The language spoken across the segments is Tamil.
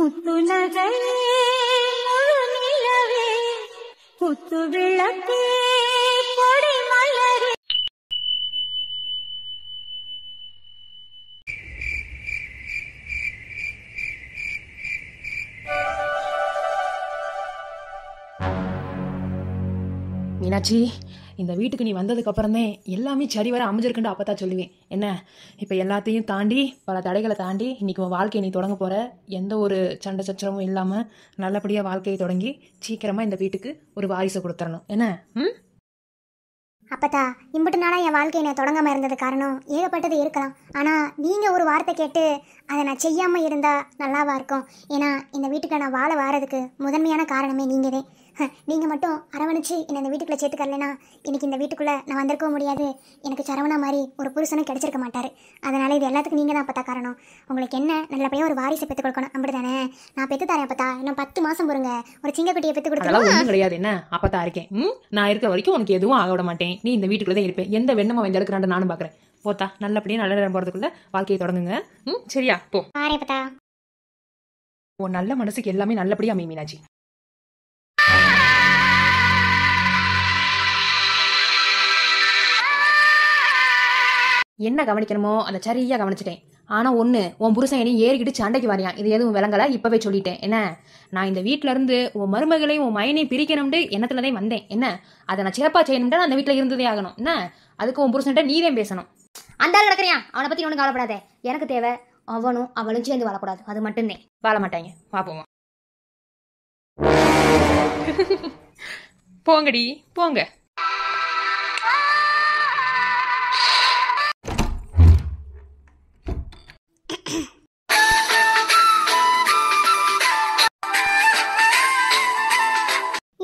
முத்துநகை முழுநிலவே முத்து விளக்கே பொடி மலரே. மீனாட்சி, இந்த வீட்டுக்கு நீ வந்ததுக்கு அப்புறம்தான் எல்லாமே சரிவர அமைஞ்சிருக்குன்னு அப்பதான் சொல்லுவேன். என்ன, இப்போ எல்லாத்தையும் தாண்டி பல தடைகளை தாண்டி இன்னைக்கு உன் வாழ்க்கையை நீ தொடங்க போற. எந்த ஒரு சண்டை சச்சரவும் இல்லாமல் நல்லபடியாக வாழ்க்கையை தொடங்கி சீக்கிரமாக இந்த வீட்டுக்கு ஒரு வாரிசை கொடுத்துடணும். என்ன? அப்பத்தா, இம்புட்டு நாளா என் வாழ்க்கையை நான் தொடங்காமல் இருந்தது காரணம் ஏகப்பட்டது இருக்கலாம். ஆனால் நீங்கள் ஒரு வார்த்தை கேட்டு அதை நான் செய்யாமல் இருந்தால் நல்லாவா இருக்கும். ஏன்னா இந்த வீட்டுக்கு நான் வாழ வாரதுக்கு முதன்மையான காரணமே நீங்கள் தான். நீங்கள் மட்டும் அரவணைச்சு என்னை இந்த வீட்டுக்குள்ளே சேர்த்துக்கலனா இன்னைக்கு இந்த வீட்டுக்குள்ளே நான் வந்திருக்கவும் முடியாது. எனக்கு சரவணா மாதிரி ஒரு புருஷனும் கிடைச்சிருக்க மாட்டார். அதனால் இது எல்லாத்துக்கும் நீங்கள் தான் அப்பத்தா காரணம். உங்களுக்கு என்ன, நல்லபடியாக ஒரு வாரிசை பெற்று கொடுக்கணும். அப்படி தானே? நான் பெற்று தரேன் அப்பத்தா. இன்னும் 10 மாதம் பொறுங்க, ஒரு சிங்கக்குட்டியை பெற்று கொடுக்கலாம். ஒன்றும் கிடையாது. என்ன, அப்பத்தா இருக்கேன். நான் இருக்க வரைக்கும் உனக்கு எதுவும் ஆக விட மாட்டேன். நீ இந்த வீட்டுக்குள்ளே தான் இருப்பேன். எந்த வெண்ணமா வந்து எடுக்கிறான்னு நானும் பார்க்குறேன். போத்தா, நல்லபடியாக நல்ல நேரம் போகிறதுக்குள்ள வாழ்க்கையை தொடங்குங்க. சரியா? போ. பாரேப்பத்தா. உன் நல்ல மனசுக்கு எல்லாமே நல்லபடியாக அமையும் மீனாட்சி. என்ன கவனிக்கணுமோ அதை சரியா கவனிச்சிட்டேன். ஆனா ஒண்ணு, உன் புருஷன் என்னை ஏறிக்கிட்டு சண்டைக்கு வரையான். இது எதுவும் விளங்கல, இப்பவே சொல்லிட்டேன். என்ன, நான் இந்த வீட்டுல இருந்து உன் மருமகளையும் உன் மையனையும் பிரிக்கணும்னு எண்ணத்துலதான் வந்தேன். என்ன, அதை நான் சிறப்பா செய்யணும்னா அந்த வீட்டுல இருந்ததே ஆகணும். என்ன, அதுக்கு உன் புருஷன்ட்ட நீதான் பேசணும். அந்த ஆள் நடக்கிறியா, அவனை பத்தி ஒன்றும் கவலைப்படாத. எனக்கு தேவை அவனும் அவளும் சேர்ந்து வாழக்கூடாது. அது மட்டும்தான். வாழ மாட்டாங்க. பாப்போம். போங்கடி போங்க.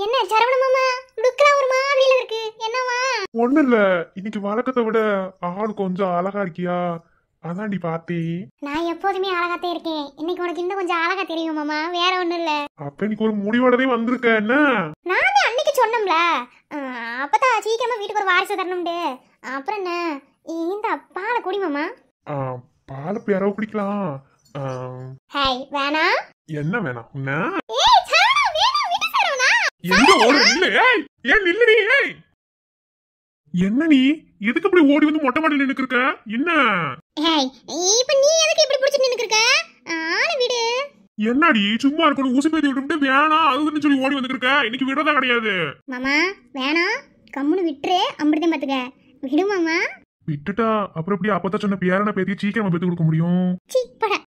என்ன சரவண மாமா, லுக்லாம் ஒரு மாதிரில இருக்கு. என்னவா? ஒண்ணு இல்ல, இன்னைக்கு வழக்கத்தை விட ஆள் கொஞ்சம் அழகா இருக்கியா, அதான்டி பார்த்தேன். நான் எப்போதுமே அழகாத்தே இருக்கேன். இன்னைக்கு உனக்கு இன்னும் கொஞ்சம் அழகா தெரியும் மாமா, வேற ஒண்ணும் இல்ல. அப்ப இன்னைக்கு ஒரு முடிவோடவே வந்திருக்க. என்ன, நானே அன்னைக்கு சொன்னோம்ல, அப்பதான் சீக்கிரமா வீட்டுக்கு ஒரு வாரிசு தரணும்டு. அப்புறம் என்ன, இந்த பாலை குடி மாமா. பாலை பேரவ குடிக்கலாம். ஹாய், வேணா. என்ன வேணாம்? ஏய் சரவணா, வேணா, விடு சரவணா. எங்க ஓடு? இல்ல, ஏய் ஏன் நில்லுடி? ஏய், என்ன நீ எதுக்கு இப்படி ஓடி வந்து மொட்டை மாடியில் நின்னுக்கு இருக்க? என்ன? ஏய், இப்ப நீ எதுக்கு இப்படி புடிச்சிட்டு நின்னுக்கு இருக்க? ஆளு விடு. என்னடி சும்மா இருக்கணும், ஊசி பேதி விட்டுட்டு வேணாம் அதுன்னு சொல்லி ஓடி வந்து இருக்க. இன்னைக்கு விடதா கிடையாது மாமா. வேணா, கம்முன்னு விட்டுரு. அம்பிடுதான் பாத்துக்க. விடு மாமா. விட்டுட்டா அப்புறம் எப்படி அப்பதான் சொன்ன பேரனை பேத்தி சீக்கிரமா பெத்து கொடுக்க முடியும்? சீ பட.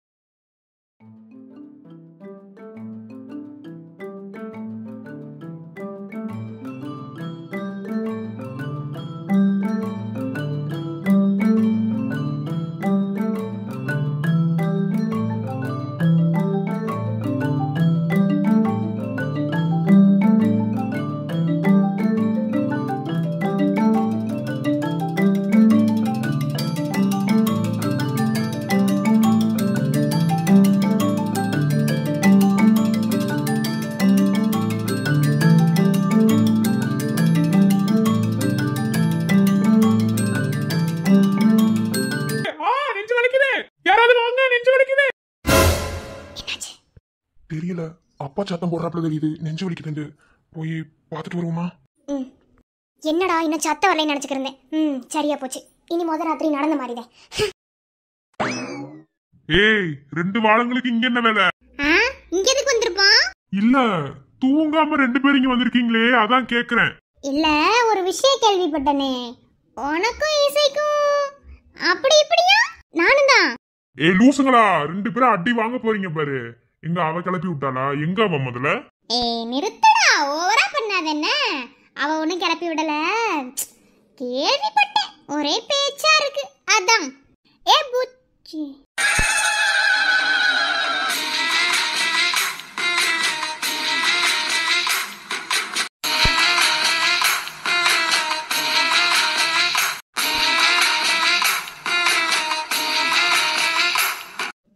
தெரியல, அப்பா சத்தம் போடுறாப்புல தெரியுது. நெஞ்சு வலிக்குது, போய் பார்த்துட்டு வருவோமா? என்னடா இன்னும் சத்த வரலைன்னு நினைச்சுக்கிறேன். சரியா போச்சு. இனி முத ராத்திரி நடந்த மாதிரிதான். ஏய், 2 வாரங்களுக்கு இங்க என்ன வேலை? இங்க எதுக்கு வந்திருப்பான்? இல்ல, தூங்காம 2 பேரும் இங்க வந்திருக்கீங்களே, அதான் கேக்குறேன். இல்ல, ஒரு விஷயம் கேள்விப்பட்டனே. உனக்கும் இசைக்கும் அப்படி இப்படியா? நானும் தான். ஏய் லூசுங்களா, 2 பேரும் அடி வாங்க போறீங்க பாரு. எங்க அவ கிளப்பி விட்டாளா? எங்க அவ முதல்ல? நிறுத்தடா, ஓவரா பண்ணாத. என்ன, அவ ஒண்ணும் கிளப்பி விடல. கேள்விப்பட்டேன், ஒரே பேச்சா இருக்கு, அதான். ஏ புச்சி.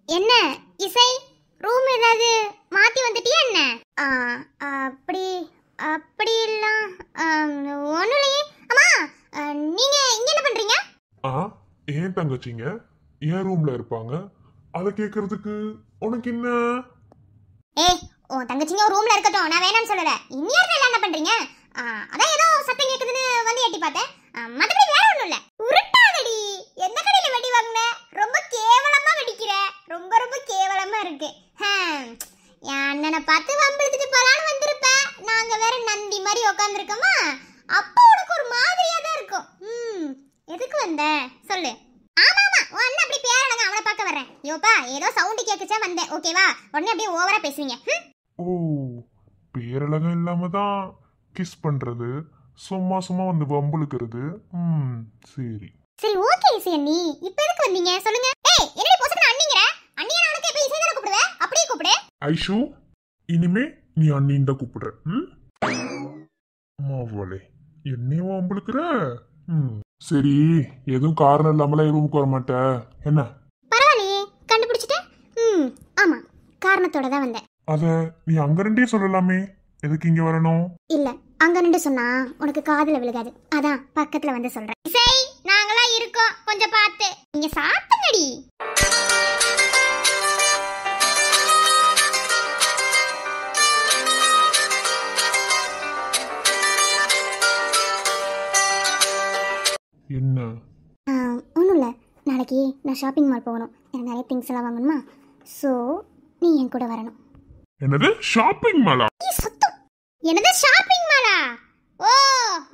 என்ன இசை, ரூம் ஏதாவது மாத்தி வந்துட்டியா என்ன? அப்படி அப்படி இல்ல, ஒண்ணும் இல்லையே. அம்மா, நீங்க இங்க என்ன பண்றீங்க? ஏன் தங்கச்சிங்க என் ரூம்ல இருப்பாங்க, அத கேக்குறதுக்கு உனக்கு என்ன? ஏய் உன் தங்கச்சிங்க ஒரு ரூம்ல இருக்கட்டும், நான் வேணாம்னு சொல்லல. இன்னியாரத்துல என்ன பண்றீங்க? அதான் ஏதோ சத்தம் கேக்குதுன்னு வந்து எட்டி பார்த்தேன். மத்தபடி வேற ஒண்ணும் இல்ல. உருட்டாதடி. எந்த கடையில வெடி வாங்குன? ரொம்ப கேவலமா வெடிக்கிற. ரொம்ப ரொம்ப கேவலமா இருக்கு. என் அண்ணனை பார்த்து வம்பிழுத்துட்டு போலான்னு வந்திருப்ப. நாங்க வேற நந்தி மாதிரி உட்காந்துருக்கோமா, அப்போ உனக்கு ஒரு மாதிரியா தான் இருக்கும். எதுக்கு வந்த சொல்லு. ஆமா ஆமா, உன் அண்ணன் அப்படி பேரலங்க, அவனை பார்க்க வரேன். யோப்பா ஏதோ சவுண்ட் கேக்குச்சா வந்தேன், ஓகேவா? உடனே அப்படியே ஓவரா பேசுவீங்க. ஓ, பேரழகம் இல்லாம தான் கிஸ் பண்றது, சும்மா சும்மா வந்து வம்புழுக்கிறது. சரி சரி ஓகே இசை அண்ணி, இப்போ எதுக்கு வந்தீங்க சொல்லுங்க. ஏய் என்னடி பொசுக்கு அண்ணிங்கற? அண்ணியா நானுக்கு எப்ப இசை தான கூப்பிடுவே, அப்படியே கூப்பிடு. ஐஷு, இனிமே நீ அண்ணின் தான் கூப்பிடுற. மாவளே, என்னையும் வம்புழுக்கிற? சரி, எதுவும் காரணம் இல்லாமலாம் ரூமுக்கு வர மாட்ட என்ன? பரவாயில்லையே, கண்டுபிடிச்சிட்டேன். ஆமா, காரணத்தோட தான் வந்தேன். அத நீ அங்க ரெண்டே சொல்லலாமே, எதுக்கு இங்க வரணும்? இல்ல, அங்க நின்று சொன்னா உனக்கு காதுல விழுகாது, அதான் பக்கத்துல வந்து சொல்றேன். இசை, நாங்களா இருக்கோம், கொஞ்சம் பார்த்து நீங்க சாப்பிடுங்கடி. என்ன? ஒன்றும் இல்லை, நாளைக்கு நான் ஷாப்பிங் மால் போகணும். எனக்கு நிறைய திங்ஸ் எல்லாம் வாங்கணுமா, ஸோ நீ என் கூட வரணும். என்னது ஷாப்பிங் மாலா? சுத்தம். என்னது ஷாப்பிங் மாலா? ஓ,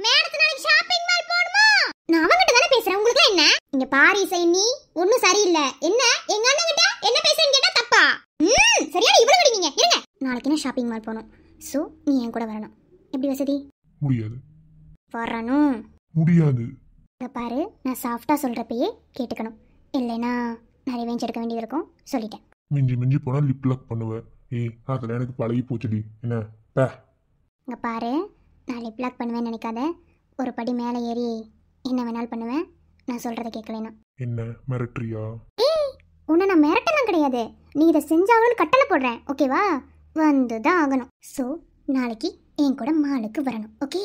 மேடத்து நாளைக்கு ஷாப்பிங் மால் போணுமா? நான் அவங்கிட்ட தானே பேசுறேன், உங்களுக்கு என்ன? இங்க பாரு இசை, நீ ஒன்றும் சரியில்லை. என்ன எங்க அண்ணன் கிட்ட என்ன பேசுறேன்னு கேட்டா தப்பா? சரியா இவ்வளவு விடுவீங்க. இருங்க, நாளைக்கு நான் ஷாப்பிங் மால் போகணும், ஸோ நீ என் கூட வரணும். எப்படி வசதி? முடியாது. வரணும். முடியாது. பாரு, நான் சாஃப்டா சொல்றப்பயே கேட்டுக்கணும், இல்லைன்னா நான் ரிவெஞ்ச் எடுக்க வேண்டியது இருக்கும். சொல்லிட்டேன். மிஞ்சி மிஞ்சி போனா லிப் லாக் பண்ணுவேன். அதெல்லாம் எனக்கு பழகி போச்சுடி. என்ன பே? இங்க பாரு, நான் லிப் லாக் பண்ணுவேன்னு நினைக்காத. ஒரு படி மேலே ஏறி என்ன வேணாலும் பண்ணுவேன், நான் சொல்றதை கேட்கலைன்னா. என்ன மிரட்டுறியா? உன்னை நான் மிரட்டலாம் கிடையாது, நீ இதை செஞ்சாகணும்னு கட்டளை போடுறேன், ஓகேவா? வந்து தான் ஆகணும். ஸோ நாளைக்கு என் கூட மாலுக்கு வரணும், ஓகே?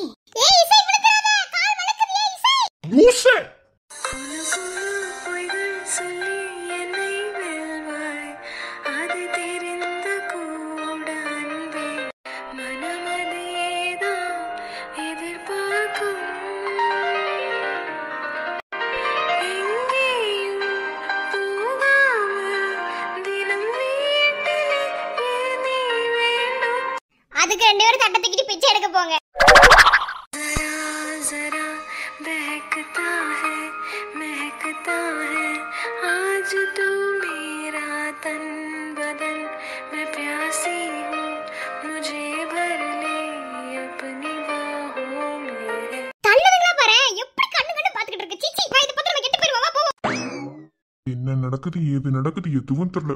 அதுக்கு ரெண்டு பேரும் தட்டை தூக்கிட்டு பிச்சை எடுக்க போங்க. என்ன நடக்குது, ஏது நடக்குது, எதுவும் தெரியல.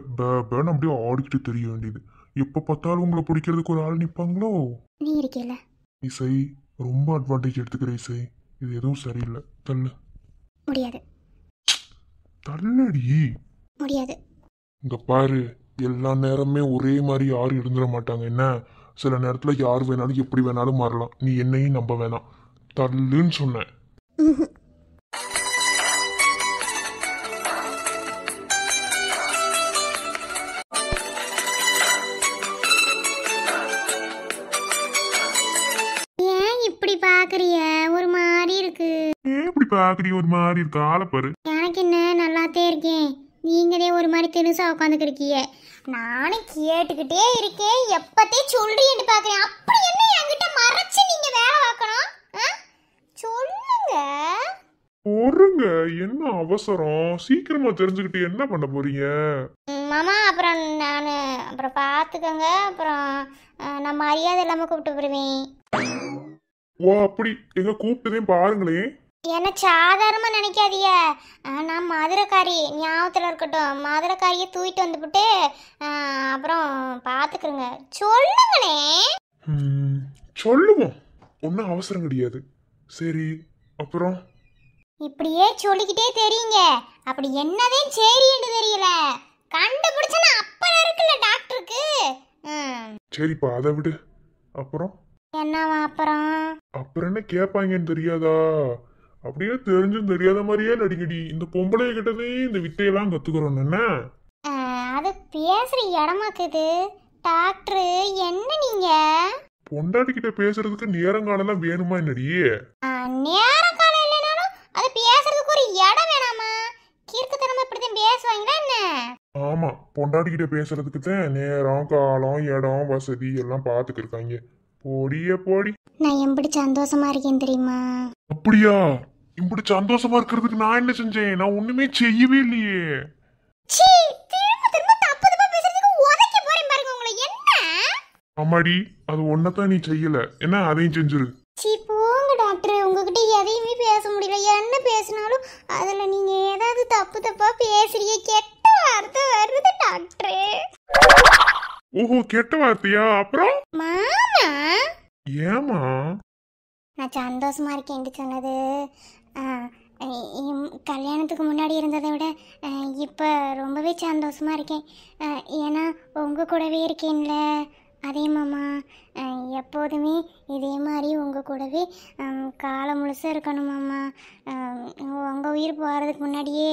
பேன் அப்படியே ஆடிக்கிட்டு தெரிய வேண்டியது. எப்ப பார்த்தாலும் உங்களை பிடிக்கிறதுக்கு ஒரு ஆள் நிப்பாங்களோ. நீ இருக்கேல இசை, ரொம்ப அட்வான்டேஜ் எடுத்துக்கிற இசை. இது எதுவும் சரியில்லை. தள்ளு. முடியாது. தள்ளடி. முடியாது. இங்க பாரு, எல்லா நேரமே ஒரே மாதிரி யாரும் இருந்துட மாட்டாங்க. என்ன, சில நேரத்துல யார் வேணாலும் எப்படி வேணாலும் மாறலாம். நீ என்னையும் நம்ப வேணாம். தள்ளுன்னு சொன்னேன். இப்படி பாக்குறிய ஒரு மாதிரி இருக்கு. ஏன் இப்படி பாக்குறீங்க? ஒரு மாதிரி இருக்கு. ஆளை பாரு. எனக்கு என்ன, நல்லாத்தே இருக்கேன். நீங்களே ஒரு மாதிரி தெருசா உட்காந்துக்கிருக்கீங்க. நானும் கேட்டுக்கிட்டே இருக்கேன், எப்பத்தே சொல்றீன்னு பாக்குறேன். அப்படி என்ன என்கிட்ட மறைச்சு நீங்க வேலை பார்க்கணும்? சொல்லுங்க. ஒருங்க, என்ன அவசரம்? சீக்கிரமா தெரிஞ்சுக்கிட்டு என்ன பண்ண போறீங்க? மாமா, அப்புறம் பார்த்துக்கோங்க. அப்புறம் நான் மரியாதை இல்லாம கூப்பிட்டு போடுவேன். ஓ அப்படி, எங்க கூப்பிட்டதையும் பாருங்களேன். என்ன சாதாரணமா நினைக்காதீங்க, நான் மதுரைக்காரி, ஞாபகத்தில் இருக்கட்டும். மதுரைக்காரியை தூக்கிட்டு வந்துவிட்டு அப்புறம் பார்த்துக்குறேங்க. சொல்லுங்களே. சொல்லுவோம், ஒன்றும் அவசரம் கிடையாது. சரி, அப்புறம் இப்படியே சொல்லிக்கிட்டே தெரியுங்க. அப்படி என்னதே சரின்னு தெரியல. கண்டுபிடிச்சா நான் அப்புறம் இருக்குல்ல டாக்டருக்கு. சரிப்பா, அதை விடு. அப்புறம் என்னவா? அப்புறம் என்ன கேட்பாங்கன்னு தெரியாதா? அப்படியே தெரிஞ்சும் தெரியாத மாதிரியே நடிக்கடி. இந்த பொம்பளைய கிட்டதே இந்த வித்தையெல்லாம் கத்துக்கிறோம். என்ன அது பேசுற இடமாக்குது, டாக்டர் என்ன நீங்க பொண்டாட்டி கிட்ட பேசுறதுக்கு நேரங்காலம் வேணுமா என்னடி? நேரம் காலம் இல்லைனாலும் அது பேசுறதுக்கு ஒரு இடம் வேணாமா? கீர்க்கத்தனமா இப்படிதான் பேசுவாங்களா என்ன? ஆமா, பொண்டாட்டி கிட்ட பேசுறதுக்கு தான் நேரம் காலம் இடம் வசதி எல்லாம் பாத்துக்கு இருக்காங்க. போடியே போடி. நான் எப்படி சந்தோஷமா இருக்கேன் தெரியுமா? அப்படியா? இப்படி சந்தோஷமா இருக்கிறதுக்கு நான் என்ன செஞ்சேன்? நான் ஒண்ணுமே செய்யவே இல்லையே. சீ, திரும்ப திரும்ப தப்பு தப்பா பேசுறதுக்கு உதைக்க போறேன் பாருங்க உங்களை. என்ன அம்மாடி, அது ஒன்னதான் நீ செய்யல, என்ன அதையும் செஞ்சிரு. சீ போங்க டாக்டர், உங்ககிட்ட எதையுமே பேச முடியல. என்ன பேசினாலும் அதுல நீங்க ஏதாவது தப்பு தப்பா பேசுறீங்க. கெட்ட வார்த்தை வருது டாக்டர். ஓஹோ, கெட்ட வார்த்தையா? அப்புறம் மாமா, ஏமா? நான் சந்தோஷமா இருக்கேன் சொன்னது கல்யாணத்துக்கு முன்னாடி இருந்ததை விட இப்போ ரொம்பவே சந்தோஷமா இருக்கேன். ஏன்னா உங்கள் கூடவே இருக்கேன்ல. அதே மாமா, எப்போதுமே இதே மாதிரி உங்கள் கூடவே காலம் முழுசாக இருக்கணும் மாமா. உங்கள் உயிர் போகிறதுக்கு முன்னாடியே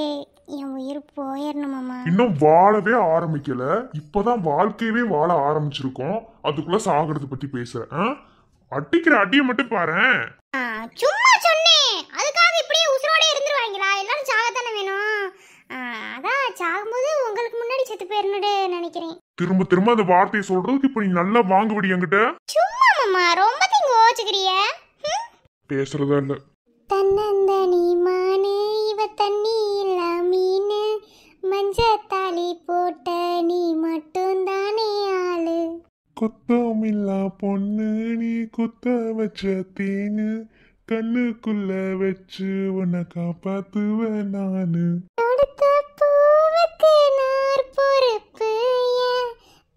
என் உயிர் போயிடணும் மாமா. இன்னும் வாழவே ஆரம்பிக்கல, இப்பதான் வாழ்க்கையவே வாழ ஆரம்பிச்சிருக்கோம். அதுக்குள்ள சாகிறத பத்தி பேசுறேன். அடிக்கிற அடியை மட்டும் பாரு. சும்மா சொன்னேன், அதுக்காக இப்படியே உசுரோட இருந்துருவாங்களா? எல்லாரும் சாகத்தானே வேணும். அதான் சாகும்போது உங்களுக்கு முன்னாடி செத்து போயிருன்னு நினைக்கிறேன். திரும்ப திரும்ப அந்த வார்த்தையை சொல்றதுக்கு இப்ப நீ நல்லா வாங்குபடி என்கிட்ட. சும்மா மாமா, ரொம்ப தீங்க ஓச்சுக்கிறிய. பேசுறதா இல்ல. தன்னந்தனி மானு இவ தண்ணி இல்ல மீனு, மஞ்சத்தாளி போட்ட நீ மட்டும் தானே ஆளு. கொத்தமில்லா பொண்ணு நீ குத்த வச்ச தேனு, கண்ணுக்குள்ள வச்சு உன்னை காப்பாத்துவேன் நானு. தொடுத்த பூவுக்கு நார் பொறுப்பு,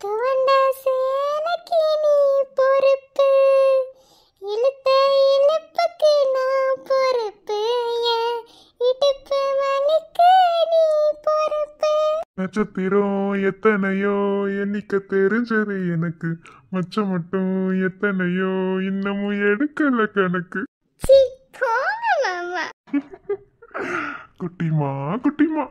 துவண்ட சேலைக்கு நீ பொறுப்பு, இழுத்த இழுப்புக்கு நான் பொறுப்பு, இடுப்பு வலிக்கு நீ பொறுப்பு. நட்சத்திரம் எத்தனையோ எண்ணிக்க தெரிஞ்சது எனக்கு, மச்சம் மட்டும் எத்தனையோ இன்னமும் எடுக்கல கணக்கு. சீ போங்க மாமா. குட்டிமா குட்டிமா.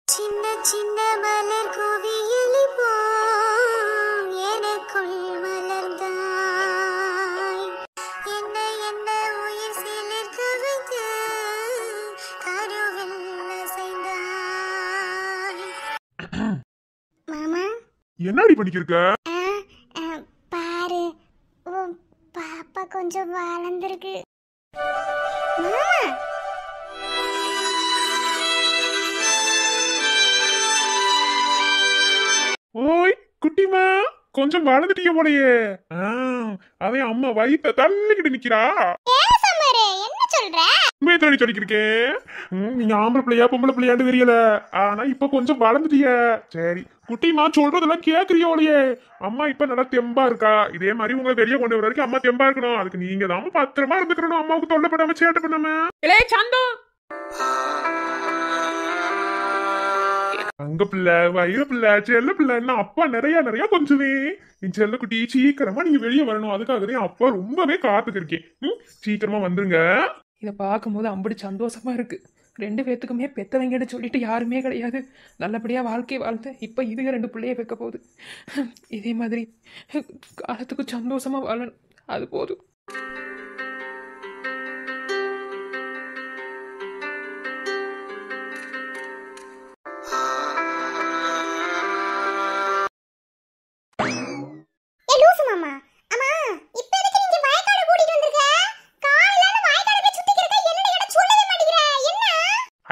சின்ன சின்ன மலர் குவியலி போம் எனக்குள் மலர்ந்தாய், என்ன என்ன உயிர் சிலிர்க்க வைத்து கருவில் அசைந்தாய். மாமா, என்னடி பண்ணிக்கிருக்க? பாரு, உன் பாப்பா கொஞ்சம் வளர்ந்துருக்கு. மாமா, ஓய் குட்டிமா, கொஞ்சம் வளர்ந்துட்டீங்க போலயே. அவன் அம்மா வயிற்ற தள்ளிக்கிட்டு நிக்கிறா. என்ன சொல்ற? உண்மையை தள்ளி சொல்லிக்கிருக்கேன். நீங்க ஆம்பளை பிள்ளையா பொம்பளை பிள்ளையாண்டு தெரியல, ஆனா இப்ப கொஞ்சம் வளர்ந்துட்டிய. சரி குட்டிமா, சொல்றதெல்லாம் கேக்குறியோலையே. அம்மா இப்ப நல்லா தெம்பா இருக்கா. இதே மாதிரி உங்களை வெளியே கொண்டு வர வரைக்கும் அம்மா தெம்பா இருக்கணும். அதுக்கு நீங்க தான் பத்திரமா இருந்துக்கணும். அம்மாவுக்கு தொல்லை பண்ணாம சேட்டை பண்ணாம. அங்க பிள்ளை, வயிறு பிள்ளை, செல்ல பிள்ளைன்னா அப்பா நிறைய நிறைய கொஞ்சுவேன். என் செல்ல குட்டி, சீக்கிரமா நீங்க வெளியே வரணும். அதுக்காகவே அப்பா ரொம்பவே காத்துக்கு இருக்கேன். சீக்கிரமா வந்துருங்க. இதை பார்க்கும்போது அம்படி சந்தோஷமா இருக்கு. 2 பேத்துக்குமே பெத்தவங்கன்னு சொல்லிட்டு யாருமே கிடையாது. நல்லபடியாக வாழ்க்கை வாழ்ந்து இப்போ இதுக 2 பிள்ளைய வைக்க போகுது. இதே மாதிரி காலத்துக்கு சந்தோஷமா வாழணும், அது போதும்.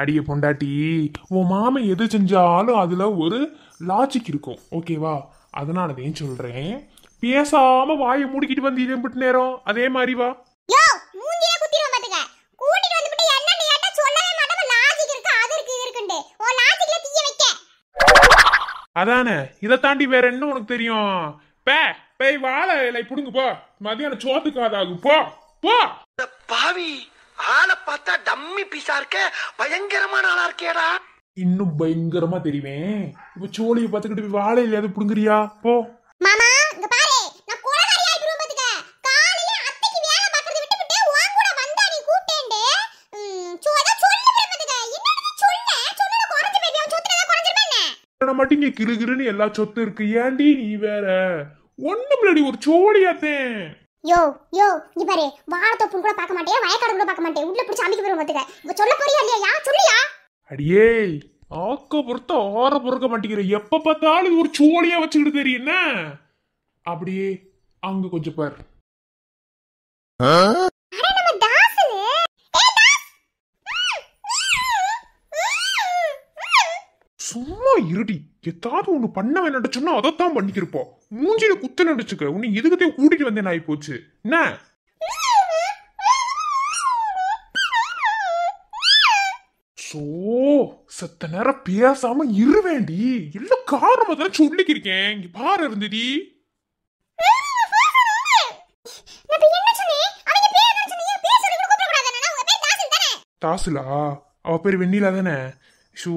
அடிய பொண்டாட்டி, உன் மாமன் எது செஞ்சாலும் அதுல ஒரு லாஜிக் இருக்கும், ஓகேவா? அதனாலதான் சொல்றேன். பேசாம வாயை மூடிக்கிட்டு வந்து இது நேரம் அதே மாதிரி வா. அதானே, இதை தாண்டி வேற என்ன உனக்கு தெரியும்? பேய் வாழை இலை புடுங்க போ. மதியானம் சோத்துக்கு ஆதாகும் போ போ. பாவி ஆளை பார்த்தா டம்மி பீஸா இருக்க, பயங்கரமான ஆளா இருக்கேடா. இன்னும் பயங்கரமா தெரியுவேன். இப்ப சோழியை பார்த்துக்கிட்டு போய் வாழை இலையாவது புடுங்குறியா? போ. மாமா இங்க பாரு, நான் கோலகாரி ஆயிடுறேன் பாத்துக்க. காலையில அத்தைக்கு வேலை பார்க்கறது விட்டுவிட்டு உன் கூட வந்தா நீ கூட்டேண்டே. சோதா சொல்லுறேன் பாத்துக்க. என்னன்னு சொன்னத குறஞ்சு போய் அவன் சொத்துல குறஞ்சிருமே என்ன? மட்டும் இங்க கிறுகிறுன்னு எல்லா சொத்து இருக்கு. ஏண்டி நீ வேற ஒண்ணுமில்லடி, ஒரு சோழியாத்தேன். யோ இங்க பாரு, வாழைத்தோப்புன்னு கூட பார்க்க மாட்டேன், வயக்காடு கூட பார்க்க மாட்டேன். உள்ள பிடிச்சி அமைக்க போறோம் பாத்துக்க. இப்ப சொல்ல போறியா இல்லையா? சொல்லியா? அடியே ஆக்க பொறுத்த ஆற பொறுக்க மாட்டேங்கிற. எப்ப பார்த்தாலும் ஒரு சோழியா வச்சுக்கிட்டு தெரியும் என்ன? அப்படியே அங்க கொஞ்சம் பாரு. அட நம்ம தாசனு. சும்மா இருடி. ஏதாவது ஒண்ணு பண்ண வேண்டாம் சொன்னா அதைத்தான் பண்ணிக்கிருப்போம். மூஞ்சில குத்த நடிச்சுக்க. உன்னை இதுக்கத்தையும் கூட்டிட்டு வந்தேன் ஆகி போச்சு என்ன? சோ செத்த நேரம் பேசாம இருவேண்டி. இல்ல காரணமா தானே சொல்லிக்கிருக்கேன். இங்க பாரு இருந்ததி. தாசுலா அவ பேர் வெண்ணிலா தானே? ஷோ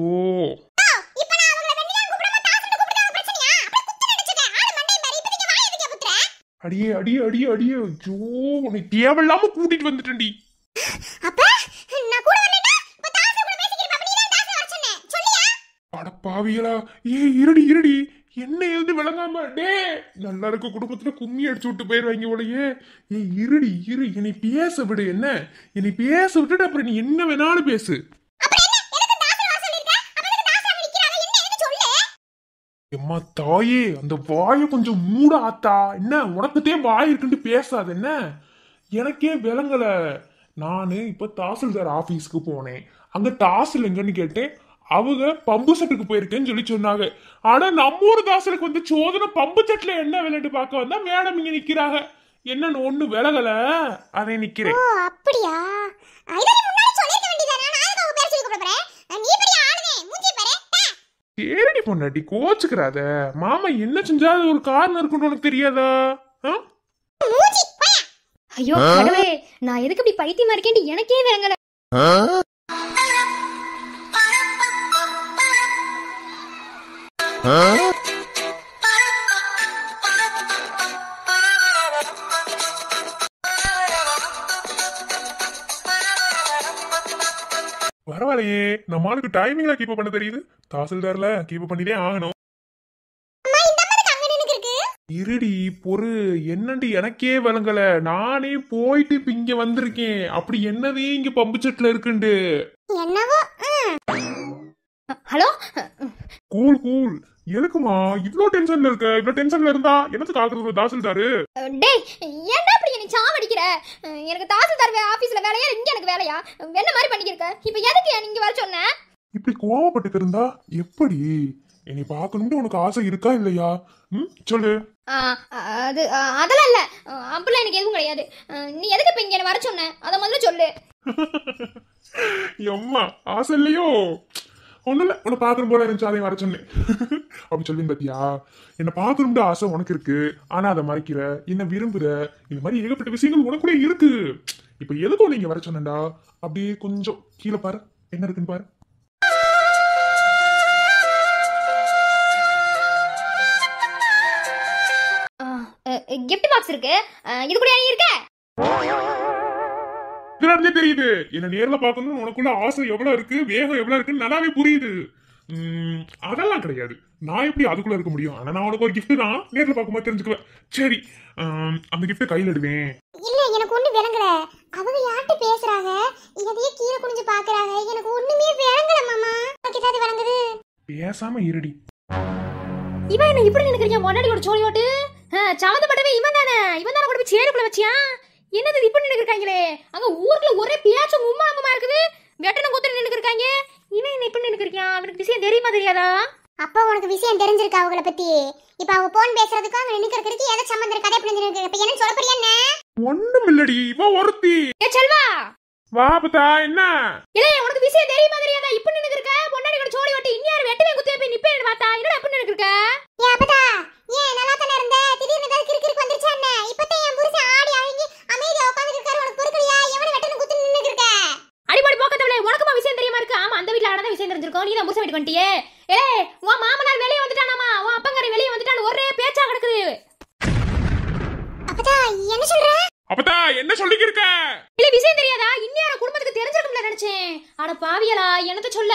அடியே அடியே அடியே அடியே. ஐயோ உன்னை தேவையில்லாம கூட்டிட்டு வந்துட்டேன்டி. அட பாவிகளா. இருடி இருடி. என்ன எழுந்து விளங்காம டே நல்லா இருக்க குடும்பத்துல கும்மி அடிச்சு விட்டு போயிருவாங்க போலயே. இருடி இரு. என்னை பேச விடு. என்ன என்னை பேச விட்டுட்டு அப்புறம் நீ என்ன வேணாலும் பேசு. எம்மா தாயே, அந்த வாயை கொஞ்சம் மூட ஆத்தா. என்ன உனக்குத்தே வாய் இருக்குன்னு பேசாது என்ன? எனக்கே விளங்கல. நானு இப்ப தாசில்தார் ஆபீஸ்க்கு போனேன். அங்க தாசில் எங்கன்னு கேட்டேன். அவங்க பம்பு செட்டுக்கு போயிருக்கேன்னு சொல்லி சொன்னாங்க. ஆனா நம்ம ஊர் தாசலுக்கு வந்து சோதனை பம்பு செட்ல என்ன விளையாட்டு பார்க்க வந்தா மேடம் இங்க நிக்கிறாங்க. என்னன்னு ஒண்ணு விலகல, அதை நிக்கிறேன். அப்படியா? தேடி பொண்ணாட்டி கோச்சுக்கிறாத. மாமா என்ன செஞ்சாலும் ஒரு காரணம் இருக்குன்னு உனக்கு தெரியாதா? ஐயோ கடவுளே, நான் எதுக்கு இப்படி பைத்தியமா இருக்கேன்னு எனக்கே விளங்கல. பரவாயில்லையே, நம்ம ஆளுக்கு டைமிங்ல கீப் பண்ண தெரியுது. தாசில்தார்ல கீப் பண்ணிதே ஆகணும். இருடி பொறு. என்னண்டி எனக்கே விளங்கல. நானே போயிட்டு இப்ப இங்க வந்திருக்கேன். அப்படி என்னதே இங்க பம்பு செட்ல இருக்குண்டு. என்னவோ. Hello cool cool. எதுக்குமா இவ்ளோ டென்ஷன்ல இருக்க? இவ்ளோ டென்ஷன்ல இருந்தா என்னத்துக்கு ஆக்குறது தாசில்தாரு? டேய் ஏன்டா இப்படி என்ன சாவடிக்கிற? எனக்கு தாசில்தார் ஆபீஸ்ல வேலையா, இங்க எனக்கு வேலையா? என்ன மாதிரி பண்ணிக்கிருக்க? இப்போ எதுக்கு நீங்க வர சொன்ன? இப்படி கோவப்பட்டு இருந்தா எப்படி? என்னை பார்க்கணும்னு உனக்கு ஆசை இருக்கா இல்லையா? சொல்லு. அது அதெல்லாம் இல்ல. அப்படிலாம் எனக்கு எதுவும் கிடையாது. நீ எதுக்கு இப்ப இங்க என்ன வர சொன்ன? அத முதல்ல சொல்லு. எம்மா ஆசை இல்லையோ? ஒண்ணுல உன்னை பாக்கணும் போல இருந்துச்சு, அதையும் வர சொன்னேன். அப்படி சொல்லுங்க பாத்தியா? என்ன பாக்கணும்னு ஆசை உனக்கு இருக்கு, ஆனா அதை மறைக்கிற, என்ன விரும்புற. இந்த மாதிரி ஏகப்பட்ட விஷயங்கள் உனக்குள்ளே இருக்கு. இப்ப எதுக்கும் நீங்க வர சொன்னடா. அப்படியே கொஞ்சம் கீழே பாரு, என்ன இருக்குன்னு பாரு. கிஃப்ட் பாக்ஸ் இருக்கு. இது கூட நீ இருக்க? இதுல தெரியுது என்ன நேர்ல பாக்கணும்னு உனக்குள்ள ஆசை எவ்வளவு இருக்கு, வேகம் எவ்வளவு இருக்குன்னு நல்லாவே புரியுது. அதெல்லாம் கிடையாது. நான் எப்படி அதுக்குள்ள இருக்க முடியும்? ஆனா நான் உனக்கு ஒரு கிஃப்ட் தான், நேர்ல பாக்கும்போது தெரிஞ்சுக்குவேன். சரி, அந்த கிஃப்ட் கையில எடுவேன். இல்ல எனக்கு ஒண்ணு விளங்கல. அவங்க யார்கிட்ட பேசுறாங்க? எதையே கீழே குனிஞ்சு பாக்குறாங்க. எனக்கு ஒண்ணுமே விளங்கல மாமா. உனக்கு ஏதாவது விளங்குது? பேசாம இருடி. இவன் என்ன இப்படி நினைக்கிறீங்க? முன்னாடி ஒரு சோழி ஓட்டு சம்மந்தப்பட்டவே இவன் தானே. இவன் தானே கூட போய் சேருக்குள்ள வச்சியா? என்னது இப்படி நினைக்கிறாங்களே? அங்க ஊர்ல ஒரே பியாச்சும் உம்மா அங்கமா இருக்குது. வெட்டனம் குத்துற நினைக்கிறாங்க. இவன் என்ன இப்படி நினைக்கிறீங்க? அவனுக்கு விஷயம் தெரியுமா தெரியாதா? அப்பா உனக்கு விஷயம் தெரிஞ்சிருக்கா அவங்கள பத்தி? இப்ப அவங்க போன் பேசுறதுக்கு அங்க நினைக்கிறதுக்கு ஏதோ சம்பந்தம் இருக்கா? எப்படி நினைக்கிறீங்க? இப்ப என்ன சொல்ல போறியா? என்ன ஒண்ணும் இல்லடி, இவ ஒருத்தி. ஏ செல்வா, வா அப்பத்தா என்ன இல்ல உனக்கு விஷயம் தெரியுமா தெரியாதா? இப்ப நின்னு இருக்க பொண்டாடி கூட சோடி வட்டி இன்னியார் வெட்டவே குத்தே போய் நிப்பேன்னு பார்த்தா என்னடா இப்ப நின்னு இருக்க? ஏ அப்பதா ஏன் நல்லா தான இருந்த திடீர்னு ஏதாவது கிறுக்கிறுக்கு வந்துருச்சா என்ன? இப்பதே என் புருஷன் ஆடி அழகி அமைதியா உட்கார்ந்து இருக்காரு. உனக்கு பொறுக்கலையா? எவன வெட்டணும் குத்து நின்னு இருக்க? அடிபடி போக்கத்தவளே உனக்குமா விஷயம் தெரியுமா இருக்கு? ஆமா அந்த வீட்ல ஆனதா விஷயம் தெரிஞ்சிருக்கும். நீ தான் புருஷன் வீட்டுக்கு வந்துட்டியே. ஏய் உன் மாமனார் வெளிய வந்துட்டானாமா? உன் அப்பங்காரன் வெளிய வந்துட்டான்னு ஒரே பேச்சா கிடக்குது. அப்பதா என்ன சொல்ற? அப்பத்தா என்ன சொல்லிக்க இருக்க? இல்ல விஷயம் தெரியாதா? இன்னியார குடும்பத்துக்கு தெரிஞ்சிருக்கும்ல நினைச்சேன். அட பாவியலா என்னத்த சொல்ல?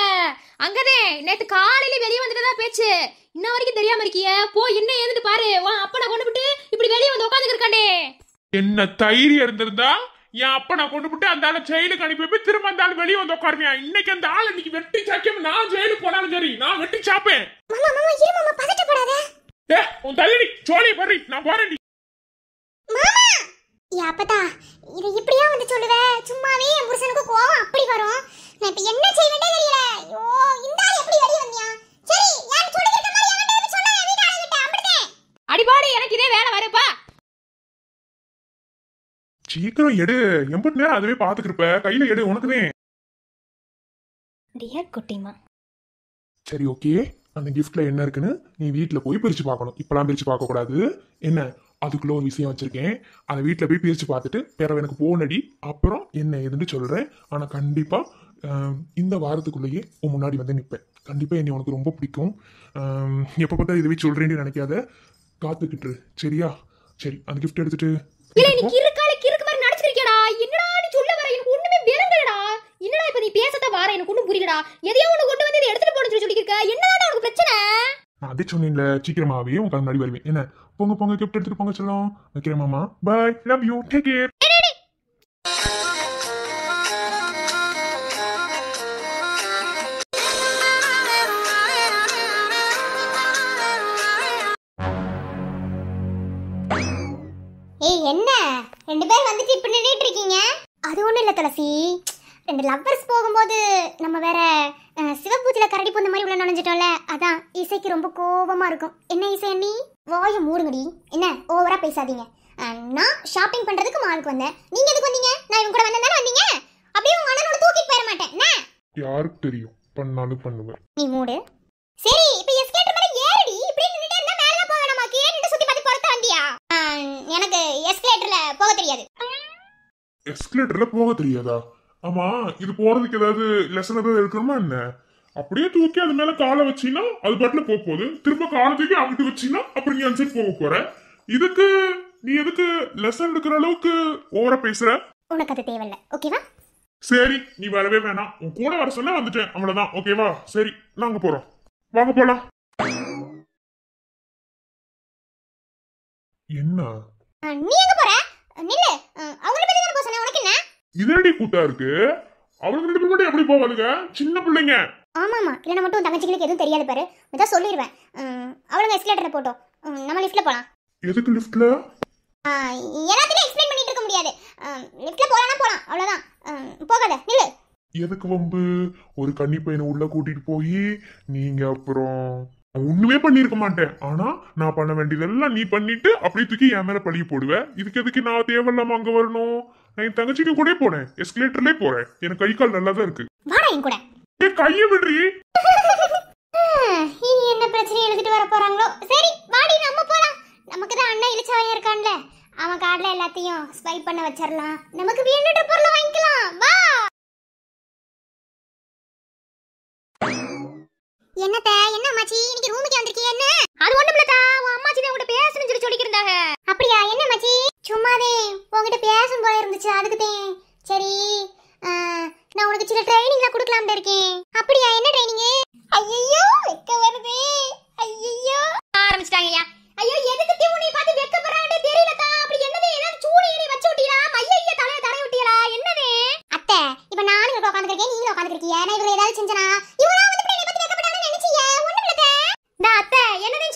அங்கதே நேத்து காலையில வெளிய வந்துட்டதா பேச்சு. இன்ன வரைக்கும் தெரியாம இருக்கியே. போ என்ன ஏதுன்னு பாரு. உன் அப்பனை கொண்டு விட்டு இப்படி வெளிய வந்து உட்கார்ந்து இருக்கானே. என்ன தைரியம் இருந்திருந்தா என் அப்ப நான் கொண்டு விட்டு அந்த ஆளை ஜெயிலுக்கு அனுப்பி போய் திரும்ப அந்த ஆள் வெளியே வந்து உட்காருவியா? இன்னைக்கு அந்த ஆள் இன்னைக்கு வெட்டி சாக்கியம் நான் ஜெயிலுக்கு போனாலும் சரி நான் வெட்டி சாப்பேன். மாமா மாமா இரு மாமா பதட்டப்படாத. ஏ உன் தள்ளி சோழி பறி நான் போறேன். மாமா ஏ அப்பதா இது இப்படியா வந்து சொல்லுவ? சும்மாவே என் புருஷனுக்கு கோவம் அப்படி வரும். நான் இப்ப என்ன செய்வேனே தெரியல. ஐயோ இந்த ஆள் எப்படி வெளிய வந்தியா? சரி யார் சொல்லிருக்க மாதிரி அவன்ட்ட வந்து சொன்னா வீட்டு ஆளுகிட்ட அம்படே. அடிபாடி எனக்கு இதே வேலை வரப்பா. சீக்கிரம் எடு. எம்பட்டு நேரம் அதுவே பாத்துக்கிருப்ப. கையில எடு உனக்குதே. டியர் குட்டிமா. சரி ஓகே. அந்த கிஃப்ட்ல என்ன இருக்குன்னு நீ வீட்டுல போய் பிரிச்சு பார்க்கணும். இப்பெல்லாம் பிரிச்சு பார்க்க கூடாது. என்ன அதுக்குள்ள ஒரு விஷயம் வச்சிருக்கேன். அதை வீட்டுல போய் பிரிச்சு பார்த்துட்டு பிறகு எனக்கு போனடி அப்புறம் என்ன ஏதுன்னு சொல்றேன். ஆனா கண்டிப்பா இந்த வாரத்துக்குள்ளேயே உன் முன்னாடி வந்து நிற்பேன். கண்டிப்பா என்னை உனக்கு ரொம்ப பிடிக்கும். எப்ப பார்த்தா இதுவே சொல்றேன்னு நினைக்காத. காத்துக்கிட்டு சரியா? சரி அந்த கிஃப்ட் எடுத்துட்டு இல்ல நீ கிறுக்கால கிறுக்கு மாதிரி நடிச்சிருக்கேடா. என்னடா நீ சொல்ல வர? எனக்கு ஒண்ணுமே விளங்கலடா. என்னடா இப்ப நீ பேசத வர எனக்கு ஒண்ணும் புரியலடா. எதையோ ஒண்ணு கொண்டு வந்து இதை எடுத்துட்டு போன்னு சொல்லிருக்க. என்னடா உனக்கு பிரச்சனை? நான் அதே சொன்னேன்ல சீக்கிரமாவே உங்க முன்னாடி வருவேன். என்ன பொங்க பொங்க கிஃப்ட் எடுத்துட்டு போங்க சொல்லும். வைக்கிறேன் மாமா. Bye. Love you. Take care. ஏய் என்ன ரெண்டு பேர் வந்துட்டு இப்ப நின்னுட்டு இருக்கீங்க? அது ஒண்ணும் இல்ல துளசி. ரெண்டு லவ்வர்ஸ் போகும்போது நம்ம வேற சிவபூஜையில கரடி பொண்ணு மாதிரி உள்ள நுழைஞ்சிட்டோம்ல. அதான் இசைக்கு ரொம்ப கோபமா இருக்கும். என்ன இசை நீ வாய மூடுங்கடி. என்ன ஓவரா பேசாதீங்க. நான் ஷாப்பிங் பண்றதுக்கு மாலுக்கு வந்தேன். நீங்க எதுக்கு வந்தீங்க? நான் இவங்க கூட வந்ததானே வந்தீங்க. அப்படியே உங்க அண்ணனோட தூக்கிட்டு போயிட மாட்டேன். என்ன யாருக்கு தெரியும்? பண்ணாலும் பண்ணுவேன். நீ மூடு. சரி இப்போ எஸ்கேட்டர் மேல ஏறடி. இப்படி நின்னுட்டே இருந்தா மேல போக வேணாமா? கேட்டிட்டு சுத்தி பார்த்து பொறுத்த வந்தியா? எனக்கு எஸ்கலேட்டர்ல போக தெரியாது. எஸ்கலேட்டர்ல போக தெரியாதா? ஆமா இது போறதுக்கு ஏதாவது லெசன் ஏதாவது இருக்கணுமா என்ன? அப்படியே தூக்கி அது மேல காலை வச்சினா அது பாட்டுல போக போகுது. திரும்ப காலை தூக்கி அங்கிட்டு வச்சினா அப்புறம் நீ அந்த சைடு போக போற. இதுக்கு நீ எதுக்கு லெசன் எடுக்கிற அளவுக்கு ஓவரா பேசுற? உனக்கு அது தேவையில்ல. ஓகேவா? சரி நீ வரவே வேணாம். உன் கூட வர சொன்னா வந்துட்டேன் அவ்வளவுதான். ஓகேவா? சரி நாங்க போறோம். வாங்க போலாம். என்ன நீ எங்க போற? நில்லு. அவங்க ரெண்டு பேரும் போக சொன்னா உனக்கு என்ன? இதடி கூட்டா இருக்கு. அவளுக்கு ரெண்டு பேரும் மட்டும் எப்படி போவாதுங்க? சின்ன பிள்ளைங்க. ஆமாமா இல்லைன்னா மட்டும் தங்கச்சிகளுக்கு எதுவும் தெரியாது பாரு. அதான் சொல்லிடுவேன். அவளுங்க எஸ்கலேட்டர்ல போட்டோம். நம்ம லிஃப்ட்ல போலாம். எதுக்கு லிஃப்ட்ல? எல்லாத்தையும் எக்ஸ்பிளைன் பண்ணிட்டு இருக்க முடியாது. லிஃப்ட்ல போலாம்னா போலாம். அவ்வளவுதான். போகாத நில்லு. எதுக்கு வம்பு? ஒரு கன்னி பையனை உள்ள கூட்டிட்டு போய் நீங்க அப்புறம் ஒண்ணுமே பண்ணிருக்க மாட்டேன். ஆனா நான் பண்ண வேண்டியதெல்லாம் நீ பண்ணிட்டு அப்படியே தூக்கி என் மேல பழிய போடுவேன். இதுக்கு எதுக்கு நான் தேவையில்லாம அங்க வரணும்? நான் என் தங்கச்சிக்கு கூட போனேன். எஸ்கலேட்டர்லயே போறேன். எனக்கு கை கால் நல்லா தான் இருக்கு. வாடா என் கூட. ஏ கைய விடுறி. இனி என்ன பிரச்சனை எழுதிட்டு வர போறாங்களோ. சரி வாடி நம்ம போலாம். நமக்கு தான் அண்ணன் இளிச்சவாயா இருக்கான்ல. அவன் கார்டுல எல்லாத்தையும் ஸ்வைப் பண்ண வச்சிரலாம். நமக்கு வேணுன்ற பொருளை வாங்கிக்கலாம். வா. என்னத்த என்ன அம்மாச்சி இன்னைக்கு ரூமுக்கு வந்திருக்கீங்க? என்ன அது ஒண்ணும் இல்லக்கா. உன் அம்மாச்சி தான் உன்கிட்ட பேசணும்னு சொல்லி சொல்லிக்கிருந்தாங்க. அப்படியா? என்ன அம்மாச்சி? சும்மாதே உங்ககிட்ட பேசும் போல இருந்துச்சு அதுக்குதான். சரி நான் உனக்கு சில ட்ரைனிங்லாம் கொடுக்கலாம்னு இருக்கேன். அப்படியா? என்ன ட்ரைனிங்? ஐயோ வெக்க வருதே. ஐயோ ஆரம்பிச்சிட்டாங்கயா. ஐயோ எதுக்கு உன்னை பார்த்து வெக்கப்படுறானே தெரியலக்கா. அப்படி என்னதே ஏதாவது சூடு ஏறி வச்சு விட்டீங்களா? மையைய தலைய தரை விட்டீங்களா? என்னதே? அத்தை இப்போ நானும் இங்க உட்கார்ந்திருக்கேன். நீங்களும் உட்கார்ந்திருக்கீங்க. நான் இவங்க ஏதாவது செஞ்சனா இவங்க வந்து இப்படி என்னை பார்த்து வெக்கப்படுறாங்கன்னு நினைச்சீங்க? ஒண்ணும் இல்ல அத்தை. நான் அத்தை என்னதே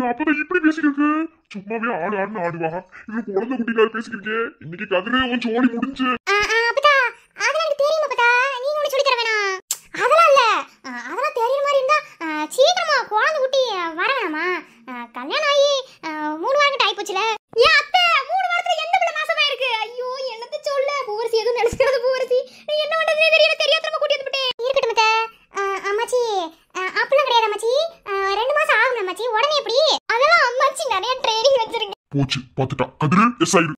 அப்பதான் இப்படி பேசிக்கிருக்கு. சும்மாவே ஆடு ஆடுன்னு ஆடுவா. இது குழந்தை குட்டிக்காக பேசிக்கிருக்கே. இன்னைக்கு கதிரு உன் சோழி முடிஞ்சு. அப்பதா அதெல்லாம் எனக்கு தெரியுமா அப்பதா? நீங்க ஒண்ணு சொல்லி தர வேணாம். அதெல்லாம் இல்ல, அதெல்லாம் தெரியற மாதிரி இருந்தா சீக்கிரமா குழந்தை குட்டி வர வேணாமா? கல்யாணம் ஆகி 3 வாரம் கிட்ட ஆயிப்போச்சுல. ஏன் அத்தை 3 வாரத்துல எந்த பிள்ளை மாசமா இருக்கு? ஐயோ என்னத்த சொல்ல, பூவரசி எதுவும் நினைச்சுக்கிறது. பூவரசி நீ என்ன பண்றதுனே தெரியல, தெரியாதமா கூட்டி வந்துட்டேன். இருக்கட்டும் அத்தை. அம்மாச்சி அப்பெல்லாம் கிடையாது அம்மாச்சி, 2 மாசம் ஆகும் அம்மாச்சி. உடனே எப்படி? அதெல்லாம் அம்மாச்சி நிறைய ட்ரைனிங் வச்சிருங்க. போச்சு பாத்துட்டா கதிரு. எஸ் ஆயிரு.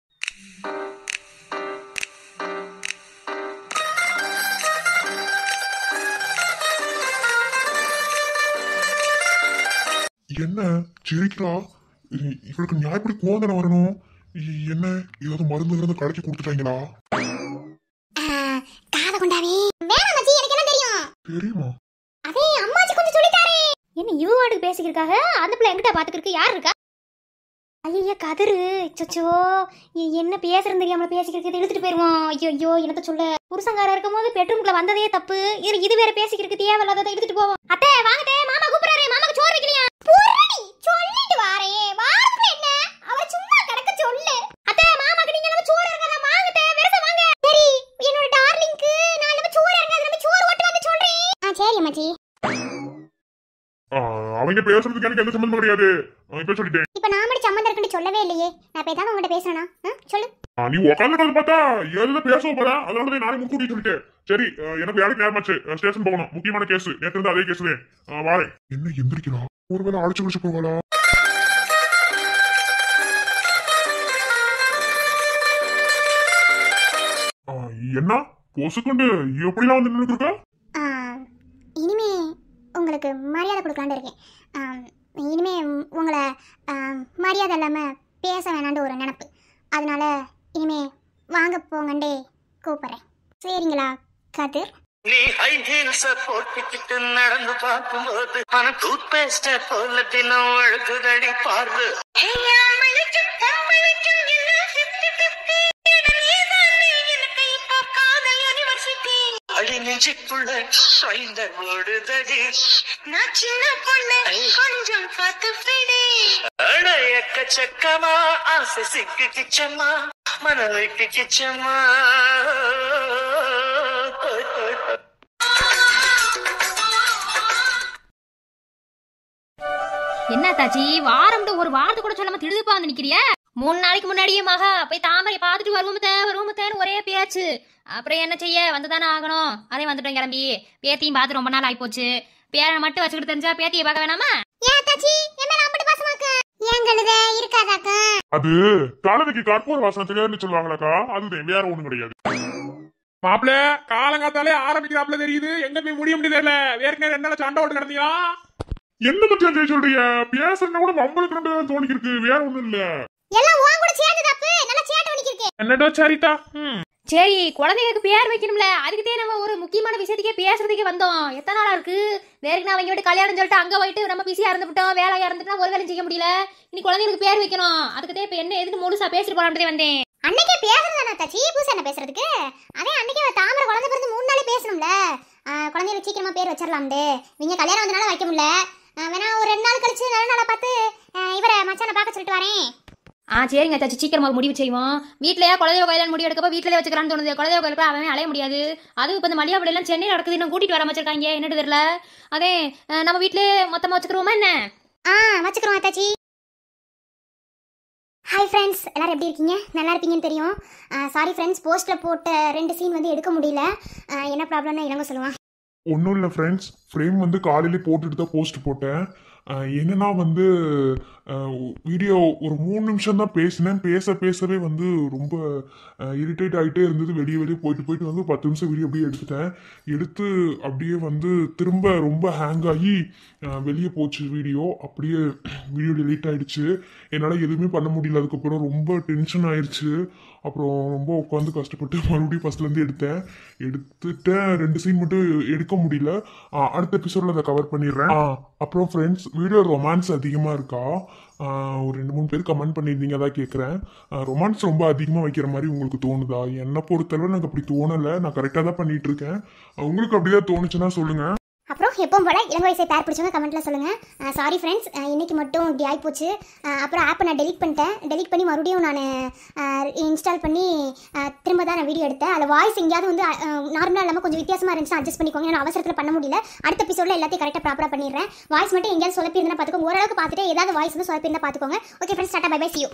என்ன சிரிக்கிறா? இவளுக்கு நியாயப்படி கோதனை வரணும். என்ன ஏதாவது மருந்து கடைக்கு கொடுத்துட்டாங்களா? காத கொண்டாவே வேணாம் மச்சி, எனக்கு என்ன தெரியும்? தெரியுமா? அதே அம்மாச்சி கொஞ்சம் சொல்லிட்டாரே. என்ன இவ வாட்டுக்கு பேசிக்கிருக்காக? அந்த பிள்ளை எங்கிட்ட பாத்துக்கிருக்கு? யார் இருக்கா? ஐயா கதிரு, சொச்சோ என்ன பேசுறது தெரியாமல பேசிக்கிறது, இழுத்துட்டு போயிருவோம். ஐயோ ஐயோ என்னத்த சொல்ல, புருஷங்கார இருக்கும் போது பெட்ரூம்குள்ள வந்ததே தப்பு. இது வேற பேசிக்கிறது தேவையில்லாத, இழுத்துட்டு போவோம். அத்தை வாங்கட்டே, மாமா கூப்பிடுறாரு. மாமாக்கு சோறு வைக்கலையா? புரடி சொல்லிட்டு வாரே. வாரத்துல என்ன அவ சும்மா கிடக்க சொல்லு. அத்தை மாமாக்கு நீங்க நம்ம சோறு இருக்கறத வாங்கட்டே, வெரச வாங்க. சரி என்னோட டார்லிங்க்கு நான் நம்ம சோறு இருக்கறத நம்ம சோறு ஓட்டு வந்து சொல்றேன். சரி அம்மாச்சி. அவங்க பேசுறதுக்கு எனக்கு எந்த சம்பந்தம் கிடையாது. இப்ப சொல்லிட்டேன். இப்ப நான் மட்டும் சம்பந்தம் இருக்குன்னு சொல்லவே இல்லையே. நான் இப்ப ஏதாவது உங்ககிட்ட பேசுறேனா? சொல்லு. நீ உட்காந்து பார்த்தா ஏதாவது பேச போறா, அதனால நானே முன்கூட்டி சொல்லிட்டேன். சரி எனக்கு வேலைக்கு நேரமாச்சு, ஸ்டேஷன் போகணும். முக்கியமான கேஸ், நேற்று இருந்து அதே கேஸ் வாரேன். என்ன எந்திரிக்கிறா? ஒருவேளை அழைச்சு குடிச்சு போவாளா? என்ன பொசுக்கொண்டு எப்படிலாம் வந்து நின்று இருக்க? இனிமே உங்களுக்கு மரியாதை கொடுக்கலான்னு இருக்கேன். இனிமே உங்களை மரியாதை இல்லாம பேச வேணான்னு ஒரு நினப்பு. அதனால இனிமே வாங்க போங்கண்டே கூப்பிடுறேன். சரிங்களா கதிர்? நீ ஹை ஹீல்ஸ் போட்டுக்கிட்டு நடந்து பார்க்கும்போது ஆனா டூத் பேஸ்ட் போல தினம் அழுகுதடி பாரு. அடி நெஞ்சுக்குள்ள சாய்ந்த ஓடுதடி. நான் சின்ன பொண்ணு கொஞ்சம் பார்த்து பிடி. அட எக்கச்சக்கமா ஆசை சிக்கிச்சம்மா, மன வைக்கிச்சம்மா. என்ன தாச்சி, வாரம் ஒரு வாரத்து கூட சொல்லாம திடுதுப்பா வந்து நிக்கிறிய? 3 நாளைக்கு முன்னாடியே மகா போய் தாமரை பாத்துட்டு வருவோம் ஒரே பேச்சு. அப்புறம் என்ன செய்ய, வந்துதானே ஆகணும். அதே வந்துட்டோம் கிளம்பி. பேத்தியும் பார்த்து ரொம்ப நாள் ஆயிப்போச்சு. பேரை மட்டும் வச்சுக்கிட்டு தெரிஞ்சா பேத்தியை பார்க்க வேணாமா? அது கலவைக்கு கற்பூர வாசனை தெரியாதுன்னு சொல்லுவாங்களாக்கா, அதுதான், வேற ஒண்ணும் கிடையாது. மாப்பிள்ள காலங்காத்தாலே ஆரம்பிக்கிறாப்ல தெரியுது. எங்க போய் முடிய முடியல. வேற 2 நாள் சண்டை ஓட்டு கிடந்தீங்களா? என்ன பத்தி சொல்றீங்க? பேசுறதுனா கூட நம்மளுக்கு 2 நாள் தோணிக்கிருக்கு, வேற ஒண்ணும் இல்ல. என்னடா சரிதா? சரி, குழந்தைகளுக்கு பேர் வைக்கணும்ல, அதுக்குதே நம்ம ஒரு முக்கியமான விஷயத்துக்கே பேசுறதுக்கே வந்தோம். எத்தனை நாளா இருக்கு? வேறுக்கு நான் அவங்க வீட்டு கல்யாணம் சொல்லிட்டு அங்க போயிட்டு நம்ம பிஸியா இருந்துட்டோம், வேலையா இருந்துட்டா ஒரு வேலையும் செய்ய முடியல. இனி குழந்தைகளுக்கு பேர் வைக்கணும். அதுக்குதே இப்ப என்ன எதுன்னு முழுசா பேசிட்டு போலாம்னே வந்தேன். அன்னைக்கே பேசுறதானே தாச்சி, புதுசா என்ன பேசுறதுக்கு? அதே அன்னைக்கே தாமரை குழந்தை பிறந்து 3 நாளே பேசணும்ல. குழந்தைகளுக்கு சீக்கிரமா பேர் வச்சிடலாம்னு. நீங்க கல்யாணம் வந்தனால வைக்க முடியல. வேணா ஒரு 2 நாள் கழிச்சு நல்ல நாளா பார்த்து இவரை மச்சானை பார்க்க சொல்லிட்டு வரேன். சரிங்க தாச்சி, சீக்கிரமா முடிவு செய்வோம். வீட்லயா குலதெய்வ கோயிலான்னு முடிவு எடுக்கப்ப வீட்டிலே வச்சுக்கிறான்னு தோணுது. குலதெய்வ கோயிலுக்கு அவன் அலைய முடியாது. அது இப்ப இந்த மல்லிகா எல்லாம் சென்னையில் நடக்குது, இன்னும் கூட்டிட்டு வர வச்சிருக்காங்க. என்னட்டு தெரியல. அதே நம்ம வீட்லயே மொத்தமா வச்சுக்கிறோமா என்ன? வச்சுக்கிறோம் தாச்சி. ஹாய் ஃப்ரெண்ட்ஸ், எல்லாரும் எப்படி இருக்கீங்க? நல்லா இருப்பீங்கன்னு தெரியும். சாரி ஃப்ரெண்ட்ஸ், போஸ்ட்டில் போட்ட 2 சீன் வந்து எடுக்க முடியல. என்ன ப்ராப்ளம்னு இளங்க சொல்லுவான். ஒன்றும் இல்லை ஃப்ரெண்ட்ஸ், ஃப்ரேம் வந்து காலையிலே போட்டுட்டு தான் போஸ்ட் போட்டேன். என்னன்னா வந்து வீடியோ ஒரு 3 நிமிஷம் தான் பேசினேன். பேசவே வந்து ரொம்ப இரிட்டேட் ஆகிட்டே இருந்தது. வெளியே போயிட்டு வந்து 10 நிமிஷம் வீடியோ அப்படியே எடுத்து அப்படியே வந்து திரும்ப ரொம்ப ஹேங் ஆகி வெளியே போச்சு வீடியோ. அப்படியே வீடியோ டெலீட் ஆகிடுச்சு. என்னால் எதுவுமே பண்ண முடியல. அதுக்கப்புறம் ரொம்ப டென்ஷன் ஆயிடுச்சு. அப்புறம் ரொம்ப உட்காந்து கஷ்டப்பட்டு மறுபடியும் ஃபர்ஸ்ட்லேருந்து எடுத்துட்டேன். 2 சீன் மட்டும் எடுக்க முடியல. அடுத்த எபிசோடில் அதை கவர் பண்ணிடுறேன். அப்புறம் ஃப்ரெண்ட்ஸ், வீடியோ ரொமான்ஸ் அதிகமாக இருக்கா? ஒரு 2-3 பேர் கமெண்ட் பண்ணியிருந்தீங்க, அதான் கேட்குறேன். ரொமான்ஸ் ரொம்ப அதிகமாக வைக்கிற மாதிரி உங்களுக்கு தோணுதா? என்னை பொறுத்தளவு எனக்கு அப்படி தோணலை. நான் கரெக்டாக தான் பண்ணிட்டு இருக்கேன். உங்களுக்கு அப்படிதான் தோணுச்சுன்னா சொல்லுங்கள். அப்புறம் எப்பவும் போல இளங்க வயசை பேர் பிடிச்சவங்க கமெண்ட்ல சொல்லுங்க. சாரி ஃப்ரெண்ட்ஸ், இன்னைக்கு மட்டும் இப்படி ஆகிப்போச்சு. அப்புறம் ஆப்பை நான் டெலிட் பண்ணிட்டேன். டெலிட் பண்ணி மறுபடியும் நான் இன்ஸ்டால் பண்ணி திரும்ப தான் நான் வீடியோ எடுத்தேன். அதில் வாய்ஸ் எங்கேயாவது வந்து நார்மலாக இல்லாமல் கொஞ்சம் வித்தியாசமாக இருந்துச்சுன்னா அட்ஜஸ்ட் பண்ணிக்கோங்க. நான் அவசரத்தில் பண்ண முடியல. அடுத்த எபிசோடில் எல்லாத்தையும் கரெக்டாக ப்ராப்பராக பண்ணிடுறேன். வாய்ஸ் மட்டும் எங்கேயாவது சொலப்பி இருந்தால் பார்த்துக்கோங்க. ஓரளவுக்கு பார்த்துட்டு ஏதாவது வாய்ஸ் வந்து சொலப்பி இருந்தால் பார்த்துக்கோங்க. Okay friends, tata bye bye, see you.